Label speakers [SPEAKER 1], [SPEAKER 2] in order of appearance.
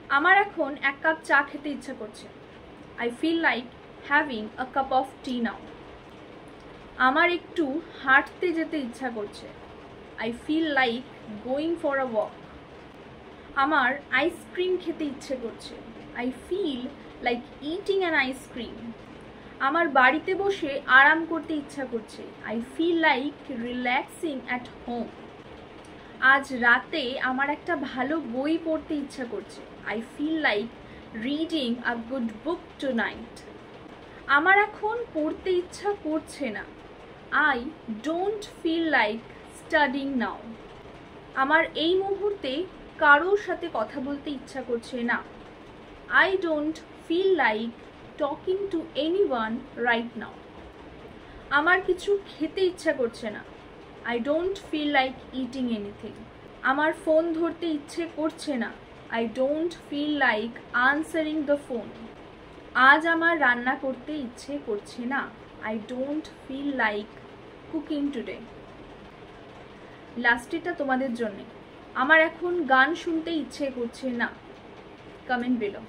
[SPEAKER 1] আমার এখন এক কাপ চা খেতে ইচ্ছা করছে। I feel like having a cup of tea now. আমার একটু হাঁটতে যেতে ইচ্ছা করছে। I feel like going for a walk. আমার আইসক্রিম খেতে ইচ্ছে করছে। I feel like eating an ice cream. আমার বাড়িতে বসে আরাম করতে ইচ্ছা করছে। I feel like relaxing at home. আজ রাতে আমার একটা ভালো বই পড়তে ইচ্ছা করছে। I feel like reading a good book tonight. আমার এখন পড়তে ইচ্ছা করছে না। I don't feel like studying now. আমার এই মুহূর্তে কারোর সাথে কথা বলতে ইচ্ছা করছে না। I don't feel like talking to anyone right now. আমার কিছু খেতে ইচ্ছা করছে না। I don't feel like eating anything. আমার ফোন ধরতে ইচ্ছে করছে না। I don't feel like answering the phone. আজ আমার রান্না করতে ইচ্ছে করছে না। I don't feel like cooking today. লাস্টেরটা তোমাদের জন্যে। আমার এখন গান শুনতে ইচ্ছে করছে না। Comment below.